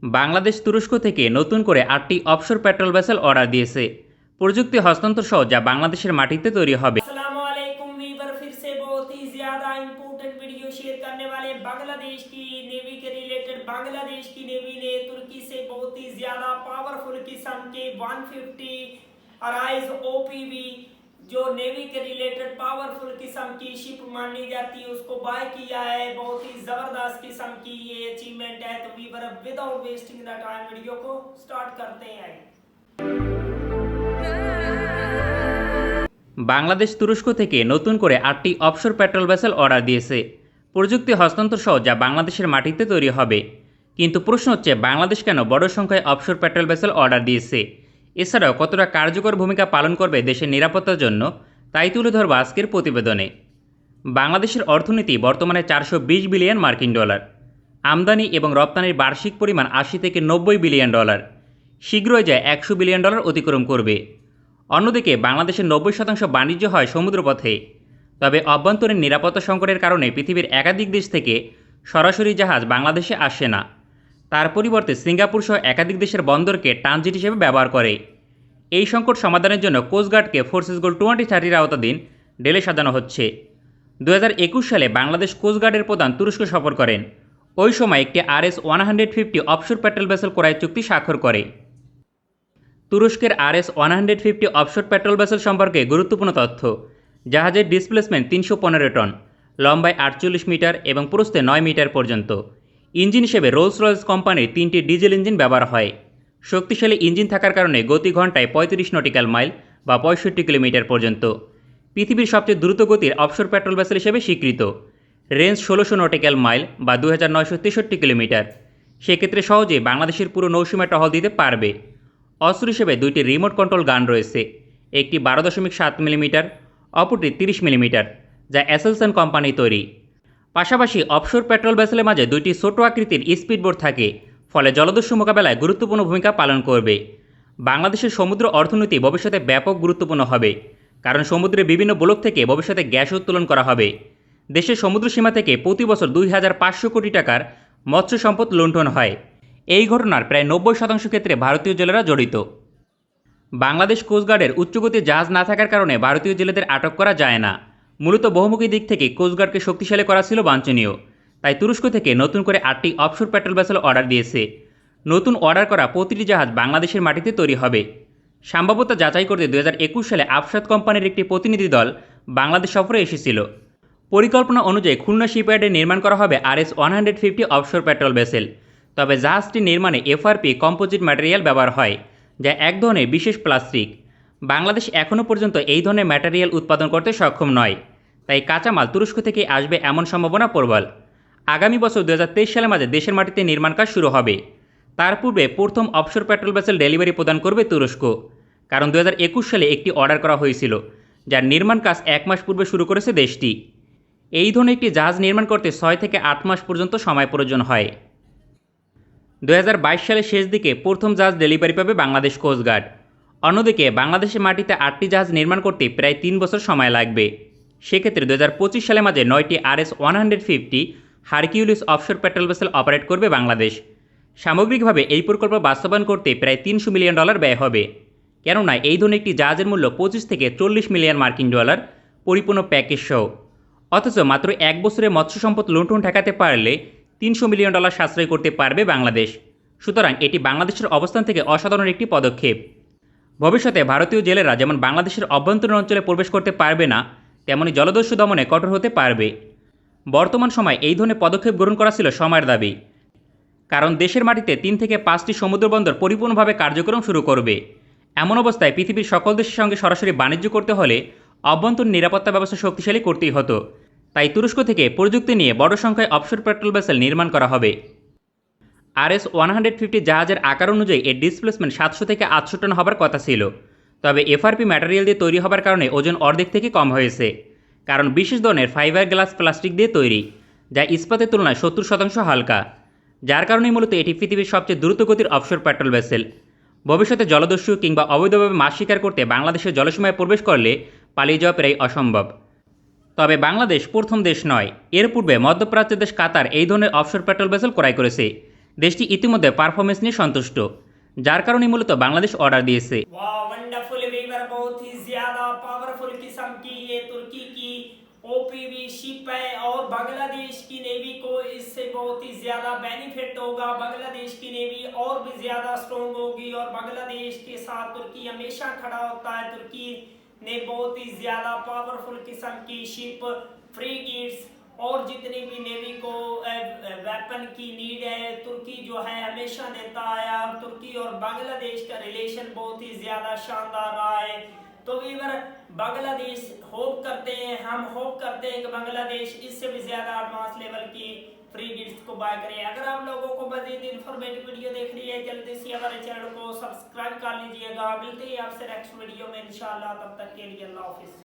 বাংলাদেশ তুরস্ক থেকে নতুন করে ৮টি অফশোর পেট্রোল ভেসেল অর্ডার দিয়েছে। প্রযুক্তি হস্তান্তর সহ যা বাংলাদেশের মাটিতে তৈরি হবে। अस्सलामुअलैकुम वीवर, फिर से बहुत ही ज्यादा इंपॉर्टेंट वीडियो शेयर करने वाले बांग्लादेश की नेवी के रिलेटेड। बांग्लादेश की नेवी ने तुर्की से बहुत ही ज्यादा पावरफुल किस्म के 150 अराइज ओपीवी जो नेवी के रिलेटेड पावरफुल किस्म की शिप मानी जाती है उसको बाय किया है। बहुत ही जबरदस्त किस्म की ये अचीवमेंट है। तो viewer without wasting the time video को स्टार्ट करते हैं। বাংলাদেশ তুরস্ক থেকে নতুন করে ৮টি অফশোর পেট্রোল ভেসেল অর্ডার দিয়েছে। প্রযুক্তি হস্তান্তর সহ যা বাংলাদেশের মাটিতে তৈরি হবে। কিন্তু প্রশ্ন হচ্ছে, বাংলাদেশ কেন বড় সংখ্যায় অফশোর পেট্রোল ভেসেল অর্ডার দিয়েছে, এছাড়াও কতটা কার্যকর ভূমিকা পালন করবে দেশের নিরাপত্তার জন্য, তাই তুলে ধরব আজকের প্রতিবেদনে। বাংলাদেশের অর্থনীতি বর্তমানে ৪২০ বিলিয়ন মার্কিন ডলার, আমদানি এবং রপ্তানির বার্ষিক পরিমাণ ৮০ থেকে ৯০ বিলিয়ন ডলার, শীঘ্রই যা ১০০ বিলিয়ন ডলার অতিক্রম করবে। অন্যদিকে বাংলাদেশের ৯০% বাণিজ্য হয় সমুদ্রপথে। তবে অভ্যন্তরীণ নিরাপত্তা সংকটের কারণে পৃথিবীর একাধিক দেশ থেকে সরাসরি জাহাজ বাংলাদেশে আসে না। তার পরিবর্তে সিঙ্গাপুর সহ একাধিক দেশের বন্দরকে ট্রানজিট হিসেবে ব্যবহার করে। এই সংকট সমাধানের জন্য কোস্টগার্ডকে ফোর্সেস গোল 2030 আওতাধীন ঢেলে সাজানো হচ্ছে। ২০২১ সালে বাংলাদেশ কোস্টগার্ডের প্রধান তুরস্ক সফর করেন। ওই সময় একটি RS-150 অফশোর পেট্রোল ভেসেল ক্রয় চুক্তি স্বাক্ষর করে। তুরস্কের RS-150 অফশোর পেট্রোল ভেসেল সম্পর্কে গুরুত্বপূর্ণ তথ্য: জাহাজের ডিসপ্লেসমেন্ট ৩১৫ টন, লম্বায় ৪৮ মিটার এবং প্রস্থে ৯ মিটার পর্যন্ত। ইঞ্জিন হিসেবে রোলস রয়েস কোম্পানির 3টি ডিজেল ইঞ্জিন ব্যবহার হয়। শক্তিশালী ইঞ্জিন থাকার কারণে গতি ঘন্টায় ৩৫ নটিক্যাল মাইল বা ৬৫ কিলোমিটার পর্যন্ত। পৃথিবীর সবচেয়ে দ্রুত গতির অফশোর পেট্রোল ভেসেল হিসেবে স্বীকৃত। রেঞ্জ ১৬০০ নটিক্যাল মাইল বা ২৯৬৩ কিলোমিটার। সেক্ষেত্রে সহজেই বাংলাদেশের পুরো নৌসীমা টহল দিতে পারবে। অস্ত্র হিসেবে 2টি রিমোট কন্ট্রোল গান রয়েছে, একটি ১২.৭ মিলিমিটার, অপরটি ৩০ মিলিমিটার, যা অ্যাসেলসন কোম্পানি তৈরি। পাশাপাশি অফশোর পেট্রোল ভেসেলের মাঝে 2টি ছোট আকৃতির স্পিডবোট থাকে, ফলে জলদস্যু মোকাবেলায় গুরুত্বপূর্ণ ভূমিকা পালন করবে। বাংলাদেশের সমুদ্র অর্থনীতি ভবিষ্যতে ব্যাপক গুরুত্বপূর্ণ হবে, কারণ সমুদ্রের বিভিন্ন ব্লক থেকে ভবিষ্যতে গ্যাস উত্তোলন করা হবে। দেশের সমুদ্র সীমা থেকে প্রতি বছর ২৫০০ কোটি টাকার মৎস্য সম্পদ লুণ্ঠন হয়। এই ঘটনার প্রায় ৯০% ক্ষেত্রে ভারতীয় জেলেরা জড়িত। বাংলাদেশ কোস্টগার্ডের উচ্চগতির জাহাজ না থাকার কারণে ভারতীয় জেলেদের আটক করা যায় না। মূলত বহুমুখী দিক থেকে কোস্টগার্ডকে শক্তিশালী করা ছিল বাঞ্ছনীয়। তাই তুরস্ক থেকে নতুন করে ৮টি অফশোর পেট্রোল ভেসেল অর্ডার দিয়েছে। নতুন অর্ডার করা প্রতিটি জাহাজ বাংলাদেশের মাটিতে তৈরি হবে। সম্ভাব্যতা যাচাই করতে ২০২১ সালে আফসাদ কোম্পানির একটি প্রতিনিধি দল বাংলাদেশ সফরে এসেছিল। পরিকল্পনা অনুযায়ী খুলনা শিপইয়ার্ডে নির্মাণ করা হবে RS-150 অফশোর পেট্রোল ভেসেল। তবে জাহাজটি নির্মাণে FRP কম্পোজিট ম্যাটেরিয়াল ব্যবহার হয়, যা এক ধরনের বিশেষ প্লাস্টিক। বাংলাদেশ এখনও পর্যন্ত এই ধরনের ম্যাটেরিয়াল উৎপাদন করতে সক্ষম নয়, তাই কাঁচামাল তুরস্ক থেকে আসবে এমন সম্ভাবনা প্রবল। আগামী বছর ২০২৩ সালের মাঝে দেশের মাটিতে নির্মাণ কাজ শুরু হবে। তার পূর্বে প্রথম অফশোর পেট্রোল ভেসেল ডেলিভারি প্রদান করবে তুরস্ক, কারণ ২০২১ সালে একটি অর্ডার করা হয়েছিল, যার নির্মাণ কাজ ১ মাস পূর্বে শুরু করেছে দেশটি। এই ধরনের একটি জাহাজ নির্মাণ করতে ৬ থেকে ৮ মাস পর্যন্ত সময় প্রয়োজন হয়। ২০২২ সালের শেষ দিকে প্রথম জাহাজ ডেলিভারি পাবে বাংলাদেশ কোস্টগার্ড। অন্যদিকে বাংলাদেশের মাটিতে ৮টি জাহাজ নির্মাণ করতে প্রায় ৩ বছর সময় লাগবে। সেক্ষেত্রে ২০২৫ সালের মাঝে ৯টি RS-150 Hercules offshore petrol vessel operate করবে বাংলাদেশ। সামগ্রিকভাবে এই প্রকল্প বাস্তবায়ন করতে প্রায় ৩০০ মিলিয়ন ডলার ব্যয় হবে, কেননা এই ধরনের একটি জাহাজের মূল্য ২৫ থেকে ৪০ মিলিয়ন মার্কিন ডলার পরিপূর্ণ প্যাকেজ সহ। অথচ মাত্র ১ বছরে মৎস্য সম্পদ লুণ্ঠন ঠেকাতে পারলে ৩০০ মিলিয়ন ডলার সাশ্রয় করতে পারবে বাংলাদেশ। সুতরাং এটি বাংলাদেশের অবস্থান থেকে অসাধারণ একটি পদক্ষেপ। ভবিষ্যতে ভারতীয় জেলেরা যেমন বাংলাদেশের অভ্যন্তরীণ অঞ্চলে প্রবেশ করতে পারবে না, তেমনি জলদস্যু দমনে কঠোর হতে পারবে। বর্তমান সময়ে এই ধরনের পদক্ষেপ গ্রহণ করা ছিল সময়ের দাবি, কারণ দেশের মাটিতে ৩ থেকে ৫টি সমুদ্র বন্দর পরিপূর্ণভাবে কার্যক্রম শুরু করবে। এমন অবস্থায় পৃথিবীর সকল দেশের সঙ্গে সরাসরি বাণিজ্য করতে হলে অভ্যন্তরীণ নিরাপত্তা ব্যবস্থা শক্তিশালী করতেই হতো। তাই তুরস্ক থেকে প্রযুক্তি নিয়ে বড় সংখ্যায় অফশোর পেট্রোল ভেসেল নির্মাণ করা হবে। RS-150 জাহাজের আকার অনুযায়ী এর ডিসপ্লেসমেন্ট ৭০০ থেকে ৮০০ টন হবার কথা ছিল। তবে FRP ম্যাটেরিয়াল দিয়ে তৈরি হবার কারণে ওজন অর্ধেক থেকে কম হয়েছে, কারণ বিশেষ ধরনের ফাইবার গ্লাস প্লাস্টিক দিয়ে তৈরি, যা ইস্পাতের তুলনায় ৭০% হালকা। যার কারণেই মূলত এটি পৃথিবীর সবচেয়ে দ্রুতগতির অফশোর পেট্রোল ভেসেল। ভবিষ্যতে জলদস্যু কিংবা অবৈধভাবে মাছ শিকার করতে বাংলাদেশের জলসীমায় প্রবেশ করলে পালিয়ে যাওয়া প্রায় অসম্ভব। তবে বাংলাদেশ প্রথম দেশ নয়। এর পূর্বে মধ্যপ্রাচ্যের দেশ কাতার এই ধরনের অফশোর পেট্রোল ভেসেল ক্রয় করেছে, দেশটি ইতিমধ্যে পারফরমেন্স নিয়ে সন্তুষ্ট, যার কারণে মূলত বাংলাদেশ অর্ডার দিয়েছে। वाह वंडरफुल वीवर, बहुत ही ज्यादा पावरफुल किस्म की ये तुर्की की ओपीवी शिप है और बांग्लादेश की नेवी को इससे बहुत ही ज्यादा बेनिफिट होगा। बांग्लादेश की नेवी और भी ज्यादा स्ट्रॉन्ग होगी और बांग्लादेश के साथ तुर्की हमेशा खड़ा होता है। तुर्की ने बहुत ही ज्यादा पावरफुल किस्म की शिप, फ्रीगेट्स और जितनी भी नेवी को वेपन की नीड है, तुर्की जो है हमेशा देता आया। तुर्की और बांग्लादेश का रिलेशन बहुत ही ज्यादा शानदार रहा है। तो वीवर बांग्लादेश हम होप करते हैं कि बांग्लादेश इससे भी ज्यादा एडवांस लेवल की फ्रीगेट्स को बाय करे। अगर आप लोगों को मजीद इन्फॉर्मेटिव वीडियो देखनी है जल्दी से हमारे चैनल को सब्सक्राइब कर लीजिएगा। मिलते ही आपसे नेक्स्ट वीडियो में इंशाल्लाह, तब तक के लिए अल्लाह हाफिज।